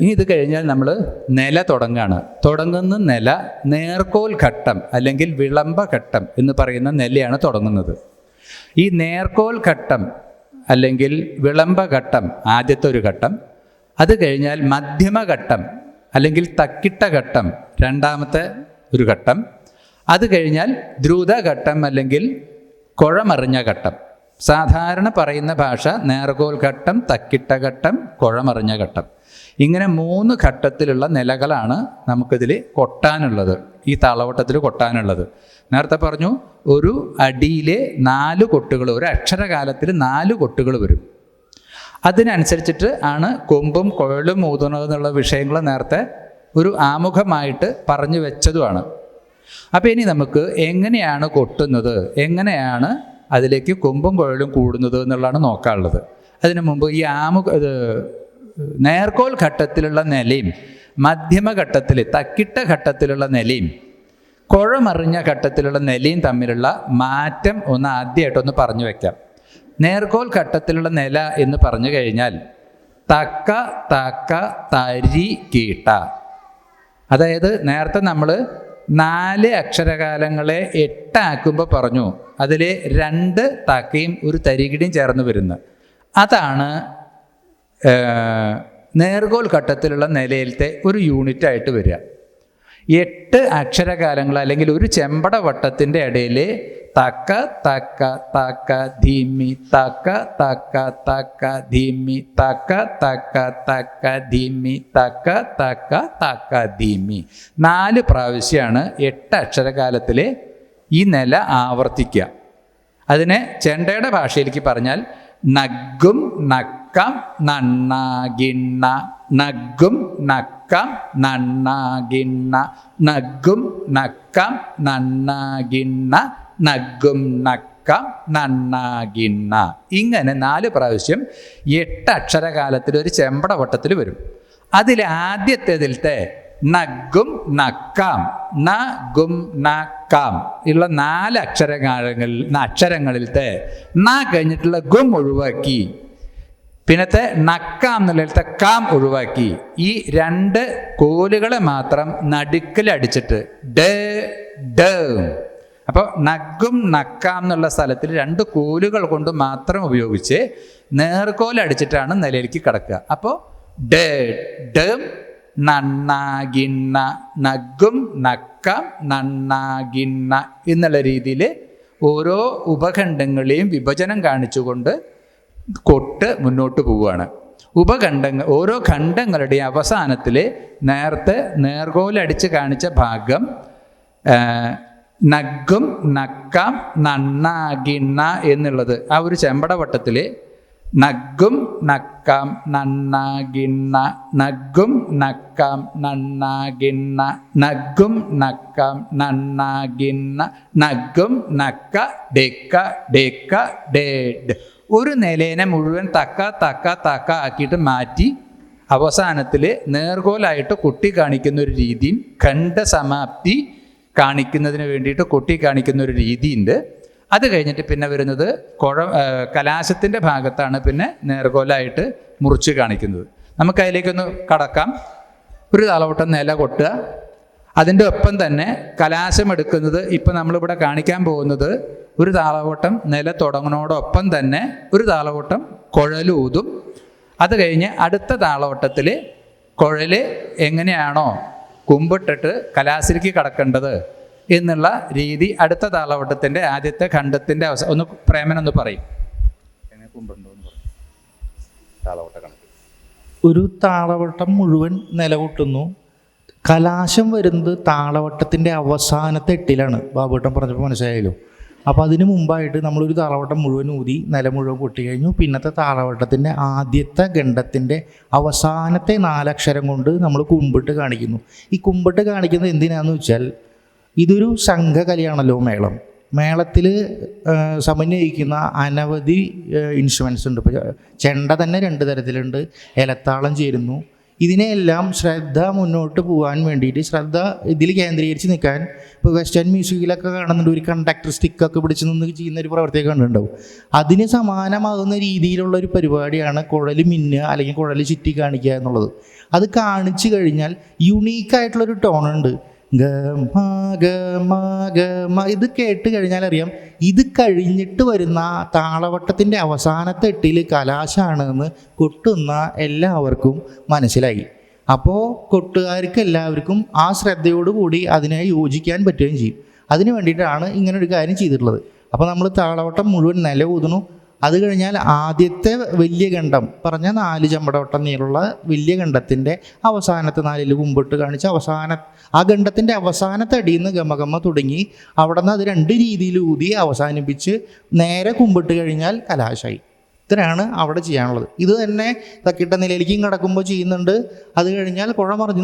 ഇനി ഇത് കഴിഞ്ഞാൽ നമ്മൾ നില തുടങ്ങുകയാണ്. തുടങ്ങുന്ന നില നേർക്കോൽ ഘട്ടം അല്ലെങ്കിൽ വിളംബ ഘട്ടം എന്ന് പറയുന്ന നിലയാണ് തുടങ്ങുന്നത്. ഈ നേർക്കോൽ ഘട്ടം അല്ലെങ്കിൽ വിളംബ ഘട്ടം ആദ്യത്തെ ഒരു ഘട്ടം, അത് കഴിഞ്ഞാൽ മധ്യമഘട്ടം അല്ലെങ്കിൽ തക്കിട്ട ഘട്ടം രണ്ടാമത്തെ ഒരു ഘട്ടം, അത് കഴിഞ്ഞാൽ ദ്രുതഘട്ടം അല്ലെങ്കിൽ കുഴമറിഞ്ഞ ഘട്ടം. സാധാരണ പറയുന്ന ഭാഷ നേർക്കോൽ ഘട്ടം, തക്കിട്ട ഘട്ടം, കുഴമറിഞ്ഞ ഘട്ടം. ഇങ്ങനെ 3 ഘട്ടത്തിലുള്ള നിലകളാണ് നമുക്കിതിൽ കൊട്ടാനുള്ളത്, ഈ താളവട്ടത്തിൽ കൊട്ടാനുള്ളത്. നേരത്തെ പറഞ്ഞു ഒരു അടിയിലെ 4 കൊട്ടുകൾ, ഒരു അക്ഷരകാലത്തിൽ 4 കൊട്ടുകൾ വരും. അതിനനുസരിച്ചിട്ട് ആണ് കൊമ്പും കുഴലും ഊതുന്നത് എന്നുള്ള വിഷയങ്ങൾ നേരത്തെ ഒരു ആമുഖമായിട്ട് പറഞ്ഞു വെച്ചതുമാണ്. അപ്പോൾ ഇനി നമുക്ക് എങ്ങനെയാണ് കൊട്ടുന്നത്, എങ്ങനെയാണ് അതിലേക്ക് കൊമ്പും കുഴലും കൂടുന്നത് എന്നുള്ളതാണ് നോക്കാനുള്ളത്. അതിനു മുമ്പ് ഈ നേർക്കോൽ ഘട്ടത്തിലുള്ള നിലയും മധ്യമഘട്ടത്തിൽ തക്കിട്ട ഘട്ടത്തിലുള്ള നിലയും കുഴമറിഞ്ഞ ഘട്ടത്തിലുള്ള നിലയും തമ്മിലുള്ള മാറ്റം ഒന്ന് ആദ്യമായിട്ടൊന്ന് പറഞ്ഞു വയ്ക്കാം. നേർക്കോൽ ഘട്ടത്തിലുള്ള നില എന്ന് പറഞ്ഞു കഴിഞ്ഞാൽ തക്ക തക്ക തരി കീട്ട. അതായത് നേരത്തെ നമ്മൾ 4 അക്ഷരകാലങ്ങളെ 8 ആക്കുമ്പോൾ പറഞ്ഞു അതിൽ 2 തക്കയും ഒരു തരികിടിയും ചേർന്ന് വരുന്നത്. അതാണ് നേർക്കോൽ ഘട്ടത്തിലുള്ള നിലയിലത്തെ ഒരു യൂണിറ്റായിട്ട് വരിക. 8 അക്ഷരകാലങ്ങൾ അല്ലെങ്കിൽ ഒരു ചെമ്പട വട്ടത്തിൻ്റെ ഇടയിൽ തക്ക തക്ക തക്ക ധീമി തക്ക തക്ക തക്ക ധീമി തക്ക തക്ക തക്ക ധീമി തക്ക തക്ക തക്ക ധീമി 4 പ്രാവശ്യമാണ് 8 അക്ഷരകാലത്തിലെ ഈ നില ആവർത്തിക്കുക. അതിനെ ചെണ്ടയുടെ ഭാഷയിലേക്ക് പറഞ്ഞാൽ നഗ്ഗും നക്കം നണ്ണാകിണ്ണ, നഗ്ഗും നക്കം നണ്ണാകിണ്ണ, നഗ്ഗും നക്കം നണ്ണാകിണ്ണ, നഗ്ഗും നക്കം നണ്ണാകിണ്ണ. ഇങ്ങനെ 4 പ്രാവശ്യം 8 അക്ഷരകാലത്തിൽ ഒരു ചെമ്പട വട്ടത്തിൽ വരും. അതിൽ ആദ്യത്തേതിലത്തെ നഗ്ഗും നക്കാം, നഗും നക്കാം ഉള്ള 4 അക്ഷരങ്ങളിലത്തെ ന കഴിഞ്ഞിട്ടുള്ള ഗും ഒഴിവാക്കി, പിന്നത്തെ നക്കാം എന്നുള്ളത്തെ കാം ഒഴിവാക്കി, ഈ 2 കോലുകളെ മാത്രം നടുക്കിലടിച്ചിട്ട് ഡ ഡ. അപ്പോൾ നഗും നക്കാം എന്നുള്ള സ്ഥലത്തിൽ 2 കോലുകൾ കൊണ്ട് മാത്രം ഉപയോഗിച്ച് നേർക്കോലടിച്ചിട്ടാണ് നിലയിലേക്ക് കിടക്കുക. അപ്പോൾ ഡ ഡം നണ്ണാകിണ്ണ, നഗും നക്കം നണ്ണാകിണ്ണ എന്നുള്ള രീതിയിൽ ഓരോ ഉപഖണ്ഡങ്ങളെയും വിഭജനം കാണിച്ചുകൊണ്ട് കൊട്ട് മുന്നോട്ട് പോവുകയാണ്. ഓരോ ഖണ്ഡങ്ങളുടെയും അവസാനത്തിൽ നേരത്തെ നേർക്കോലടിച്ച് കാണിച്ച ഭാഗം നഗും നക്കം നണ്ണാകിണ്ണ എന്നുള്ളത് ആ ഒരു ചെമ്പടവട്ടത്തിൽ നഗും നക്കാം നണ്ണാകിണ്ണ, നഗും നക്കാം നണ്ണാകിണ്ണ, നഗും നക്കാം നണ്ണാകിണ്ണ, നഗും നക്ക ഡെക്ക ഡെക്ക ഡേഡ്. ഒരു നിലേനെ മുഴുവൻ തക്ക തക്ക തക്ക ആക്കിയിട്ട് മാറ്റി അവസാനത്തിൽ നേർക്കോലായിട്ട് കൊട്ടി കാണിക്കുന്ന ഒരു രീതിയും ഖണ്ഡസമാപ്തി കാണിക്കുന്നതിന് വേണ്ടിയിട്ട് കൊട്ടി കാണിക്കുന്ന ഒരു രീതിയുണ്ട്. അത് കഴിഞ്ഞിട്ട് പിന്നെ വരുന്നത് കലാശത്തിൻ്റെ ഭാഗത്താണ് പിന്നെ നേർക്കോലായിട്ട് മുറിച്ച് കാണിക്കുന്നത്. നമുക്ക് അതിലേക്കൊന്ന് കടക്കാം. ഒരു താളവട്ടം നില കൊട്ടുക, അതിൻ്റെ ഒപ്പം തന്നെ കലാശം എടുക്കുന്നത്. ഇപ്പം നമ്മളിവിടെ കാണിക്കാൻ പോകുന്നത് ഒരു താളവട്ടം നില തുടങ്ങുന്നതോടൊപ്പം തന്നെ ഒരു താളവട്ടം കുഴലൂതും. അത് കഴിഞ്ഞ് അടുത്ത താളവട്ടത്തിൽ കുഴൽ എങ്ങനെയാണോ കുമ്പിട്ടിട്ട് കലാശിലേക്ക് കടക്കേണ്ടത് എന്നുള്ള രീതി അടുത്ത താളവട്ടത്തിൻ്റെ ആദ്യത്തെ ഖണ്ഡത്തിൻ്റെ ഒന്ന് പ്രേമനൊന്ന് പറയും. ഒരു താളവട്ടം മുഴുവൻ നിലകൊട്ടുന്നു. കലാശം വരുന്നത് താളവട്ടത്തിൻ്റെ അവസാനത്തെ 8ലാണ്. ബാബുട്ടൻ പറഞ്ഞപ്പോൾ മനസ്സിലായല്ലോ. അപ്പോൾ അതിന് മുമ്പായിട്ട് നമ്മളൊരു താളവട്ടം മുഴുവൻ ഊതി നില മുഴുവൻ കൊട്ടി കഴിഞ്ഞു. പിന്നത്തെ താളവട്ടത്തിൻ്റെ ആദ്യത്തെ ഖണ്ഡത്തിൻ്റെ അവസാനത്തെ 4 അക്ഷരം കൊണ്ട് നമ്മൾ കുമ്പിട്ട് കാണിക്കുന്നു. ഈ കുമ്പിട്ട് കാണിക്കുന്നത് എന്തിനാണെന്ന് വെച്ചാൽ ഇതൊരു സംഘകലയാണല്ലോ മേളം. മേളത്തിൽ സമന്വയിക്കുന്ന അനവധി ഇൻസ്ട്രുമെൻറ്റ്സ് ഉണ്ട്. ഇപ്പോൾ ചെണ്ട തന്നെ 2 തരത്തിലുണ്ട്. ഇലത്താളം ചേരുന്നു, ഇതിനെയെല്ലാം ശ്രദ്ധ മുന്നോട്ട് പോകാൻ വേണ്ടിയിട്ട്, ശ്രദ്ധ ഇതിൽ കേന്ദ്രീകരിച്ച് നിൽക്കാൻ, ഇപ്പോൾ വെസ്റ്റേൺ മ്യൂസിക്കിലൊക്കെ കാണുന്നുണ്ട് ഒരു കണ്ടക്ടർ സ്റ്റിക്കൊക്കെ പിടിച്ച് നിന്ന് ചെയ്യുന്ന ഒരു പ്രവർത്തിയൊക്കെ കണ്ടിട്ടുണ്ടാവും. അതിന് സമാനമാകുന്ന രീതിയിലുള്ള ഒരു പരിപാടിയാണ് കുഴൽ മിന്നുക അല്ലെങ്കിൽ കുഴൽ ചുറ്റി കാണിക്കുക എന്നുള്ളത്. അത് കാണിച്ചു കഴിഞ്ഞാൽ യുണീക്കായിട്ടുള്ളൊരു ടോണുണ്ട്, ഗമ ഗമ ഗമ. ഇത് കേട്ട് കഴിഞ്ഞാൽ അറിയാം ഇത് കഴിഞ്ഞിട്ട് വരുന്ന താളവട്ടത്തിൻ്റെ അവസാനത്തെ എട്ടിൽ കലാശാണെന്ന് കൊട്ടുന്ന എല്ലാവർക്കും മനസ്സിലായി. അപ്പോൾ കൊട്ടുകാർക്ക് എല്ലാവർക്കും ആ ശ്രദ്ധയോടുകൂടി അതിനെ യോജിക്കാൻ പറ്റുകയും ചെയ്യും. അതിന് വേണ്ടിയിട്ടാണ് ഇങ്ങനൊരു കാര്യം ചെയ്തിട്ടുള്ളത്. അപ്പോൾ നമ്മൾ താളവട്ടം മുഴുവൻ നില ഊതുന്നു. അത് കഴിഞ്ഞാൽ ആദ്യത്തെ വലിയ ഗണ്ഡം പറഞ്ഞ 4 ചെമ്പടവട്ടം നീളമുള്ള വലിയ ഗണ്ഡത്തിൻ്റെ അവസാനത്തെ 4 മുമ്പിട്ട് കാണിച്ച് ആ ഗണ്ഡത്തിൻ്റെ അവസാനത്തെ അടിയിൽ നിന്ന് ഗമഗമ തുടങ്ങി അവിടെ നിന്ന് അത് 2 രീതിയിൽ ഊതി അവസാനിപ്പിച്ച് നേരെ കുമ്പിട്ട് കഴിഞ്ഞാൽ കലാശായി. ഇത്രയാണ് അവിടെ ചെയ്യാനുള്ളത്. ഇത് തന്നെ തക്കിട്ട നിലയിലേക്കും കിടക്കുമ്പോൾ ചെയ്യുന്നുണ്ട്. അത് കഴിഞ്ഞാൽ കുഴ മറിഞ്ഞ്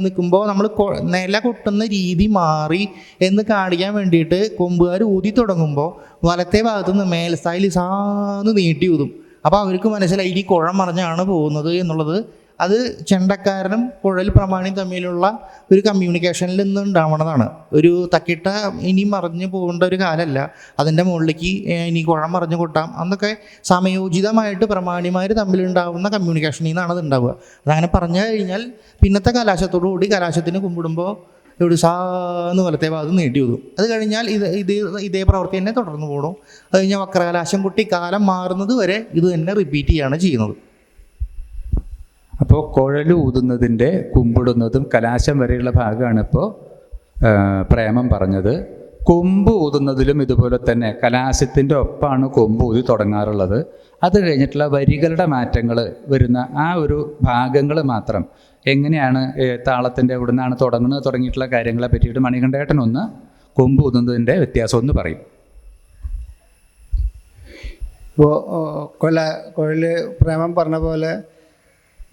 നിൽക്കുമ്പോൾ നമ്മൾ നില കൊട്ടുന്ന രീതി മാറി എന്ന് കാണിക്കാൻ വേണ്ടിയിട്ട് കൊമ്പുകാർ ഊതി തുടങ്ങുമ്പോൾ വലത്തെ ഭാഗത്തു നിന്ന് മേൽസ്ഥായിൽ സാന്ന് നീട്ടി ഊതും. അപ്പോൾ അവർക്ക് മനസ്സിലായി ഇനി കുഴ മറിഞ്ഞാണ് പോകുന്നത് എന്നുള്ളത്. അത് ചെണ്ടക്കാരനും കുഴൽ പ്രമാണിയും തമ്മിലുള്ള ഒരു കമ്മ്യൂണിക്കേഷനിൽ നിന്ന് ഉണ്ടാവണതാണ്. ഒരു തക്കിട്ട ഇനി മറിഞ്ഞു പോകേണ്ട ഒരു കാലമല്ല, അതിൻ്റെ മുകളിലേക്ക് ഇനി കുഴ മറിഞ്ഞു കൊട്ടാം എന്നൊക്കെ സമയോചിതമായിട്ട് പ്രമാണിമാർ തമ്മിലുണ്ടാവുന്ന കമ്മ്യൂണിക്കേഷനിൽ നിന്നാണ് അത് ഉണ്ടാവുക. അതങ്ങനെ പറഞ്ഞു കഴിഞ്ഞാൽ പിന്നത്തെ കലാശത്തോടു കൂടി കലാശത്തിന് കുമ്പിടുമ്പോൾ ഇവിടെ സാന്ന് വലത്തെ ഭാഗത്ത് നീട്ടി ഊതും. അത് കഴിഞ്ഞാൽ ഇതേ പ്രവൃത്തി തന്നെ തുടർന്ന് പോകണം. അത് കഴിഞ്ഞാൽ വക്രകലാശം കൊട്ടി കാലം മാറുന്നത് വരെ ഇത് തന്നെ റിപ്പീറ്റ് ചെയ്യുകയാണ് ചെയ്യുന്നത്. അപ്പോൾ കുഴൽ ഊതുന്നതിൻ്റെ കുമ്പിടുന്നതും കലാശം വരെയുള്ള ഭാഗമാണ് ഇപ്പോൾ പ്രേമം പറഞ്ഞത്. കൊമ്പ് ഊതുന്നതിലും ഇതുപോലെ തന്നെ കലാശത്തിൻ്റെ ഒപ്പമാണ് കൊമ്പ് ഊതി തുടങ്ങാറുള്ളത്. അത് കഴിഞ്ഞിട്ടുള്ള വരികളുടെ മാറ്റങ്ങൾ വരുന്ന ആ ഒരു ഭാഗങ്ങൾ മാത്രം എങ്ങനെയാണ് താളത്തിൻ്റെ എവിടെ നിന്നാണ് തുടങ്ങുന്നത് തുടങ്ങിയിട്ടുള്ള കാര്യങ്ങളെ പറ്റിയിട്ട് മണികണ്ഠേട്ടൻ ഒന്ന് കൊമ്പ് ഊതുന്നതിൻ്റെ വ്യത്യാസം ഒന്ന് പറയും. ഇപ്പോൾ കുഴൽ പ്രേമം പറഞ്ഞ പോലെ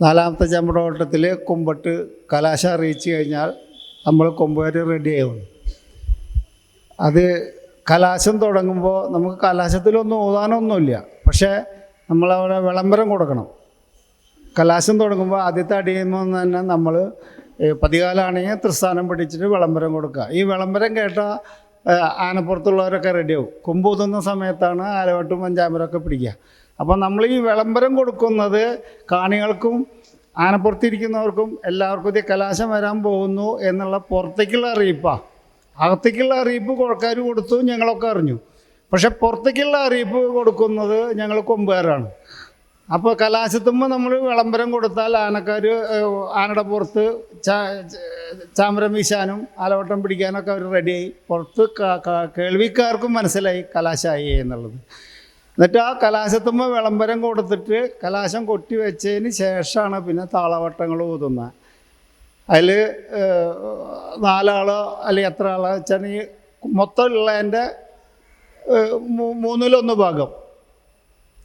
4ാമത്തെ ചെമ്പടവട്ടത്തിൽ കുമ്പിട്ട് കലാശം അറിയിച്ചു കഴിഞ്ഞാൽ നമ്മൾ കൊമ്പുകാർ റെഡിയാവും. അത് കലാശം തുടങ്ങുമ്പോൾ നമുക്ക് കലാശത്തിലൊന്നും ഊതാനൊന്നുമില്ല, പക്ഷേ നമ്മളവിടെ വിളംബരം കൊടുക്കണം. കലാശം തുടങ്ങുമ്പോൾ ആദ്യത്തെ അടിയുമ്പോൾ തന്നെ നമ്മൾ പതികാലാണെങ്കിൽ തൃസ്ഥാനം പിടിച്ചിട്ട് വിളംബരം കൊടുക്കുക. ഈ വിളംബരം കേട്ട ആനപ്പുറത്തുള്ളവരൊക്കെ റെഡിയാവും. കൊമ്പൂതുന്ന സമയത്താണ് ആലവട്ടും പഞ്ചാമരമൊക്കെ പിടിക്കുക. അപ്പോൾ നമ്മൾ ഈ വിളംബരം കൊടുക്കുന്നത് കാണികൾക്കും ആനപ്പുറത്തിരിക്കുന്നവർക്കും എല്ലാവർക്കും ഇത് കലാശം വരാൻ പോകുന്നു എന്നുള്ള പുറത്തേക്കുള്ള അറിയിപ്പാണ്. അകത്തേക്കുള്ള അറിയിപ്പ് കുഴക്കാർ കൊടുത്തു, ഞങ്ങളൊക്കെ അറിഞ്ഞു. പക്ഷെ പുറത്തേക്കുള്ള അറിയിപ്പ് കൊടുക്കുന്നത് ഞങ്ങൾ കൊമ്പുകാരാണ്. അപ്പോൾ കലാശത്തുമ്പോൾ നമ്മൾ വിളംബരം കൊടുത്താൽ ആനക്കാർ ആനയുടെ പുറത്ത് ചാമരം വീശാനും ആലവട്ടം പിടിക്കാനൊക്കെ അവർ റെഡിയായി. പുറത്ത് കേൾവിക്കാർക്കും മനസ്സിലായി കലാശമായി എന്നുള്ളത്. എന്നിട്ട് ആ കലാശത്തുമ്പോൾ വിളംബരം കൊടുത്തിട്ട് കലാശം കൊട്ടി വെച്ചതിന് ശേഷമാണ് പിന്നെ താളവട്ടങ്ങൾ ഊതുന്നത്. അതിൽ 4 ആളോ അല്ലെങ്കിൽ എത്ര ആളോ വെച്ചാൽ ഈ മൊത്തം ഉള്ളതിൻ്റെ 1/3 ഭാഗം.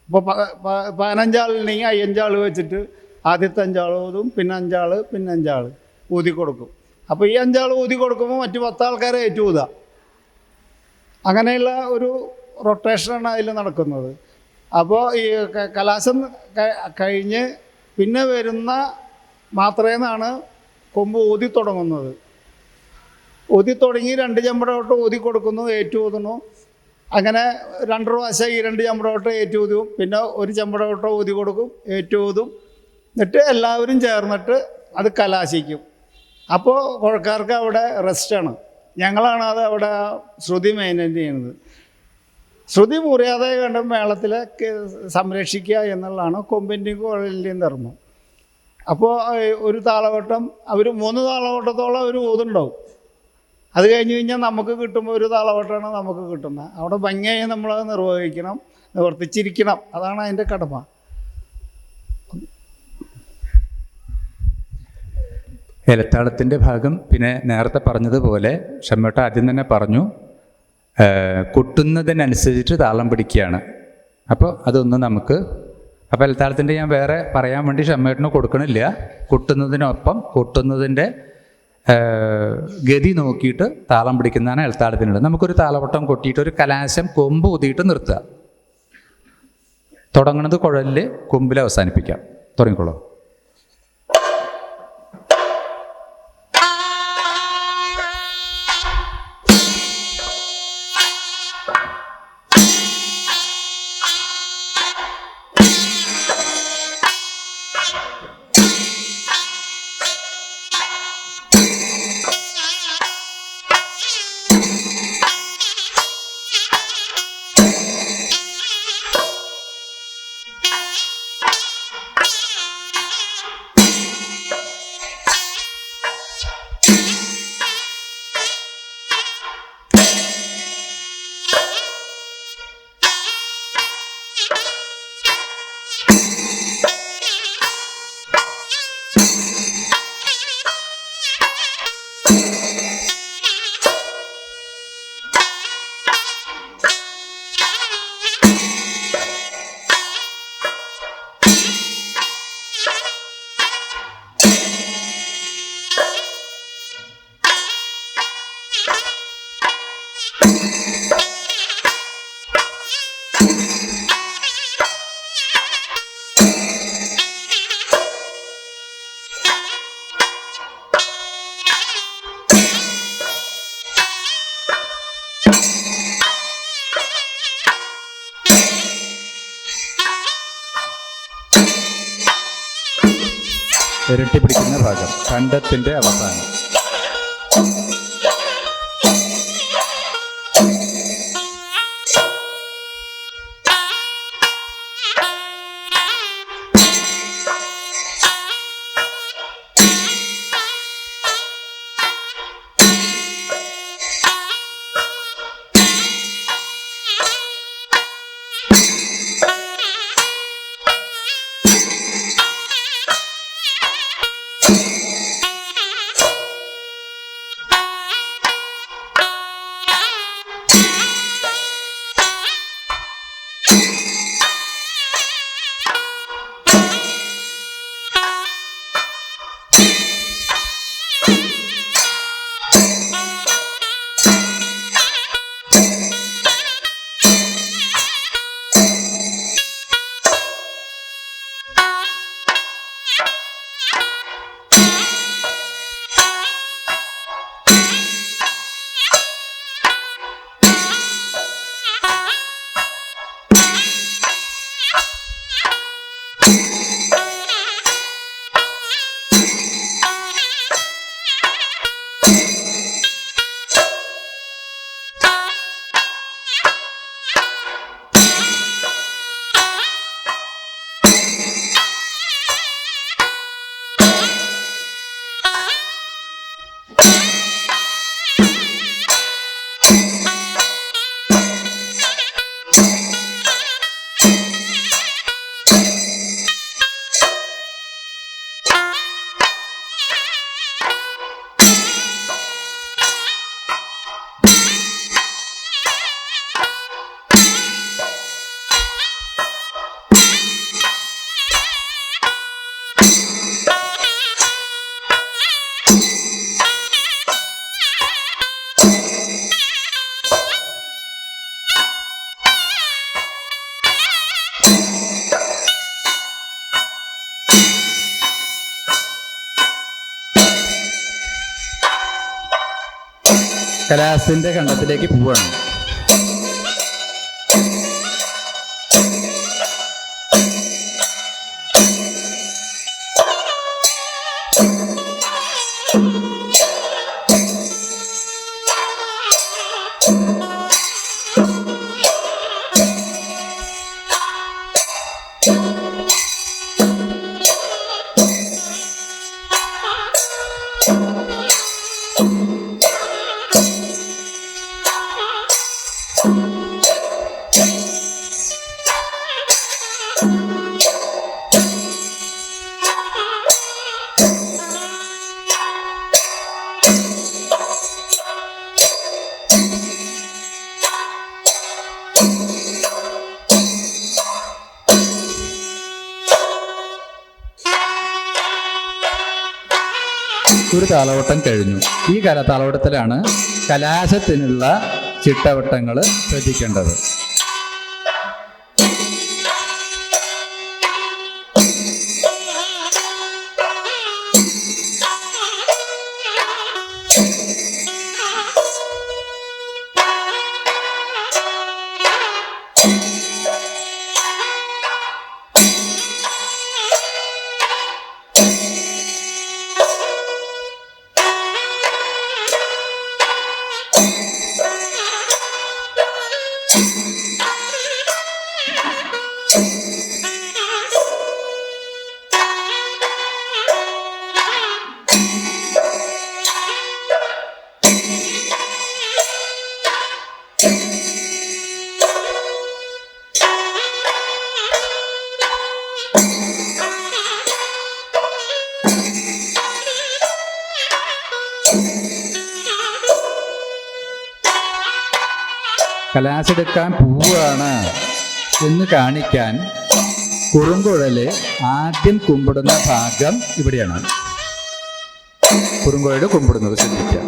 ഇപ്പോൾ 15 ആളുണ്ടെങ്കിൽ 5 ആൾ വെച്ചിട്ട് ആദ്യത്തെ 5 ആൾ ഊതും, പിന്നെ 5 ആൾ, പിന്നെ 5 ആൾ ഊതി കൊടുക്കും. അപ്പോൾ ഈ 5 ആൾ ഊതി കൊടുക്കുമ്പോൾ മറ്റ് 10 ആൾക്കാരെ ഏറ്റുകൂതാം. അങ്ങനെയുള്ള ഒരു റൊട്ടേഷനാണ് അതിൽ നടക്കുന്നത്. അപ്പോൾ ഈ കലാശം കഴിഞ്ഞ് പിന്നെ വരുന്ന മാത്രേന്നാണ് കൊമ്പ് ഊതി തുടങ്ങുന്നത്. ഊതി തുടങ്ങി 2 ചെമ്പടവട്ടം ഊതി കൊടുക്കുന്നു, ഏറ്റുകൂതുന്നു. അങ്ങനെ 2 പ്രാവശ്യം ഈ 2 ചെമ്പടവട്ടം ഏറ്റുകൂതും, പിന്നെ 1 ചെമ്പടവട്ടം ഊതി കൊടുക്കും, ഏറ്റുകൂതും. എന്നിട്ട് എല്ലാവരും ചേർന്നിട്ട് അത് കലാശിക്കും. അപ്പോൾ കുഴക്കാർക്ക് അവിടെ റെസ്റ്റാണ്. ഞങ്ങളാണ് അത് അവിടെ ശ്രുതി മെയിൻറ്റെയിൻ ചെയ്യുന്നത്. ശ്രുതി മുറിയാതെ കണ്ട് മേളത്തിലെ സംരക്ഷിക്കുക എന്നുള്ളതാണ് കൊമ്പിൻ്റെയും കുഴലിൻ്റെയും ധർമ്മം. അപ്പോൾ ഒരു താളവട്ടം അവർ 3 താളവട്ടത്തോളം അവർ ഊതുണ്ടാവും. അത് കഴിഞ്ഞ് കഴിഞ്ഞാൽ നമുക്ക് കിട്ടുമ്പോൾ ഒരു താളവട്ടമാണ് നമുക്ക് കിട്ടുന്നത്. അവിടെ ഭംഗിയായി നമ്മളത് നിർവഹിക്കണം, നിവർത്തിച്ചിരിക്കണം. അതാണ് അതിൻ്റെ കടമ. ഇലത്താളത്തിൻ്റെ ഭാഗം പിന്നെ നേരത്തെ പറഞ്ഞതുപോലെ ഷമ്മേട്ട ആദ്യം തന്നെ പറഞ്ഞു, കൊട്ടുന്നതിനനുസരിച്ച് താളം പിടിക്കുകയാണ്. അപ്പോൾ അതൊന്നും നമുക്ക് അപ്പോൾ ഇലത്താളത്തിൻ്റെ ഞാൻ വേറെ പറയാൻ വേണ്ടി ഷമ്മേട്ടിന് കൊടുക്കണില്ല. കൊട്ടുന്നതിനൊപ്പം കൊട്ടുന്നതിൻ്റെ ഗതി നോക്കിയിട്ട് താളം പിടിക്കുന്നതാണ് ഇലത്താളത്തിനുള്ളത്. നമുക്കൊരു താളവട്ടം കൊട്ടിയിട്ട് ഒരു കലാശം കൊമ്പ് ഊതിയിട്ട് നിർത്തുക. തുടങ്ങുന്നത് കുഴലിൽ, കൊമ്പിൽ അവസാനിപ്പിക്കാം. തുടങ്ങിക്കോളൂ. ഇരട്ടി പിടിക്കുന്ന ഭാഗം, ഖണ്ഡത്തിൻ്റെ അവസാനം. കലാസിൻ്റെ ഖണ്ഡത്തിലേക്ക് പോവുകയാണ്. ഒരു താളവട്ടം കഴിഞ്ഞു. ഈ താളവട്ടത്തിലാണ് കലാശത്തിനുള്ള ചിട്ടവട്ടങ്ങൾ ശ്രദ്ധിക്കേണ്ടത്. കലാശെടുക്കാൻ പോവുകയാണ് എന്ന് കാണിക്കാൻ കുറുങ്കുഴല് ആദ്യം കുമ്പിടുന്ന ഭാഗം ഇവിടെയാണ്. കുറുങ്കുഴല് കുമ്പിടുന്നത് ശ്രദ്ധിക്കുക.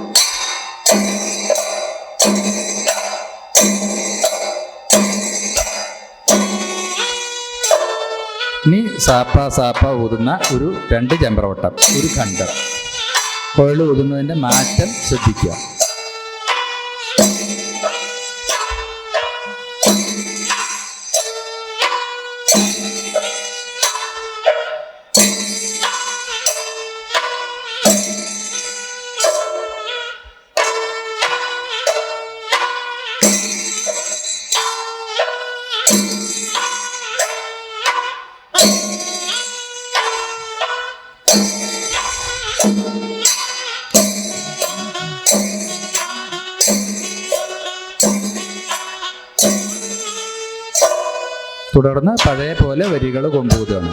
ഇനി സാപ്പ ഊതുന്ന ഒരു 2 ചെമ്പറവട്ടം, ഒരു ഖണ്ഡം. കുഴൽ ഊതുന്നതിൻ്റെ മാറ്റം ശ്രദ്ധിക്കുക. തുടർന്ന് പഴയ പോലെ വരികൾ കൊമ്പൂതാണ്.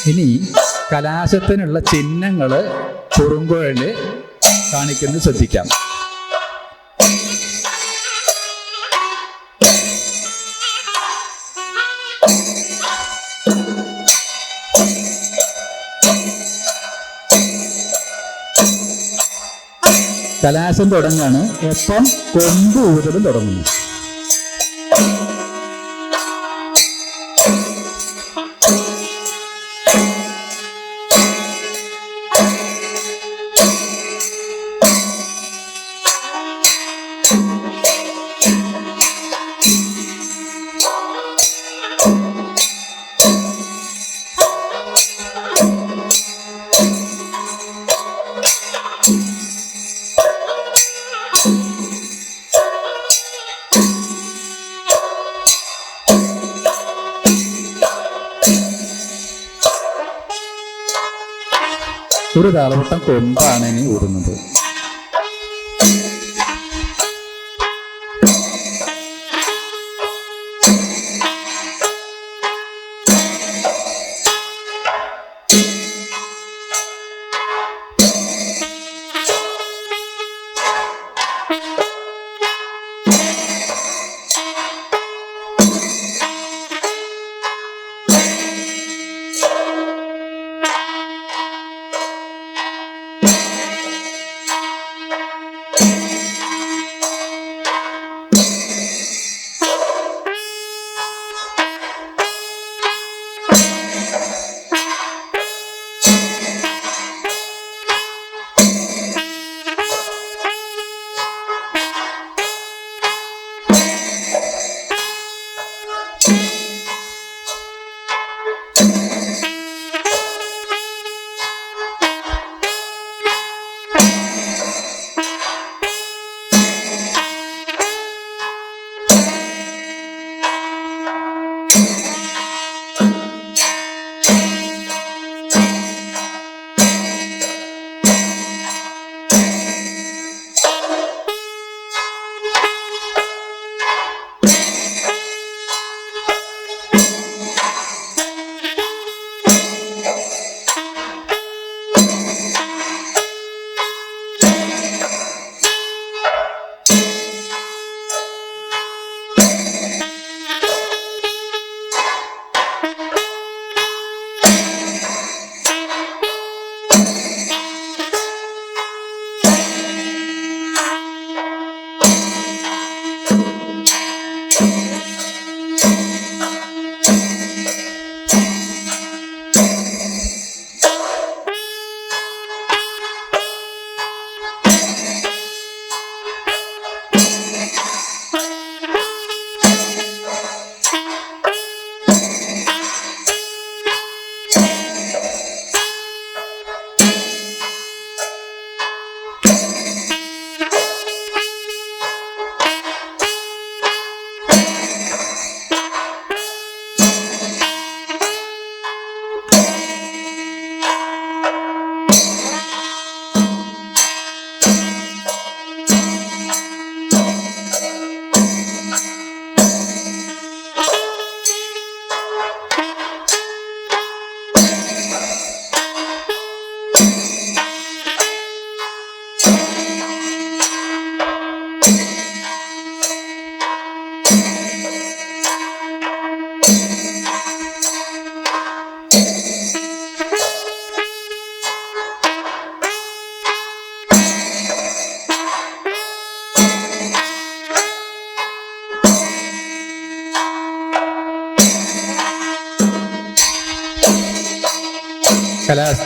ഇനി കലാശത്തിനുള്ള ചിഹ്നങ്ങൾ കുറുങ്കുഴൽ കാണിക്കുന്നത് ശ്രദ്ധിക്കാം. കലാശം തുടങ്ങാണ്, ഒപ്പം കൊമ്പ് ഊതലും തുടങ്ങുന്നു. ഒരു താളവട്ടം കൊമ്പാണ് ഇനി ഊതുന്നത്.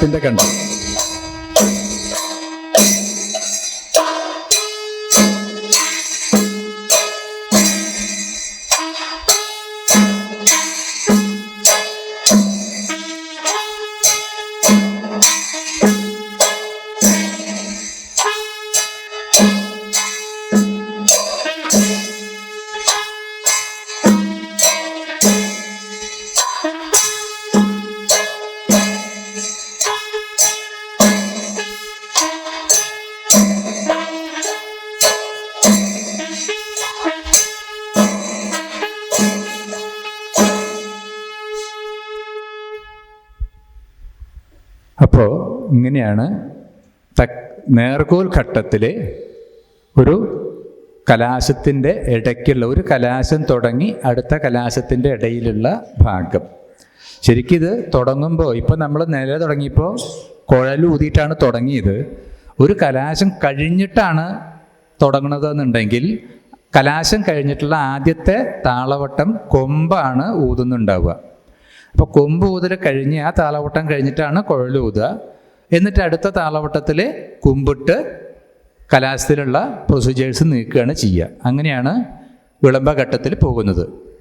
കലാശത്തിൻ്റെ കണ്ടം. അപ്പോൾ ഇങ്ങനെയാണ് നേർക്കോൽ ഘട്ടത്തിലെ ഒരു കലാശത്തിൻ്റെ ഇടയ്ക്കുള്ള, ഒരു കലാശം തുടങ്ങി അടുത്ത കലാശത്തിൻ്റെ ഇടയിലുള്ള ഭാഗം. ശരിക്കും ഇത് തുടങ്ങുമ്പോൾ, ഇപ്പോൾ നമ്മൾ നില തുടങ്ങിയപ്പോൾ കുഴലൂതിയിട്ടാണ് തുടങ്ങിയത്. ഒരു കലാശം കഴിഞ്ഞിട്ടാണ് തുടങ്ങുന്നതെന്നുണ്ടെങ്കിൽ കലാശം കഴിഞ്ഞിട്ടുള്ള ആദ്യത്തെ താളവട്ടം കൊമ്പാണ് ഊതുന്നുണ്ടാവുക. അപ്പോൾ കൊമ്പ് ഊതൽ കഴിഞ്ഞ് ആ താളവട്ടം കഴിഞ്ഞിട്ടാണ് കുഴലൂതുക. എന്നിട്ട് അടുത്ത താളവട്ടത്തിൽ കുമ്പിട്ട് കലാശത്തിലുള്ള പ്രൊസീജിയേഴ്സ് നീക്കുകയാണ് ചെയ്യുക. അങ്ങനെയാണ് വിളംബഘട്ടത്തിൽ പോകുന്നത്.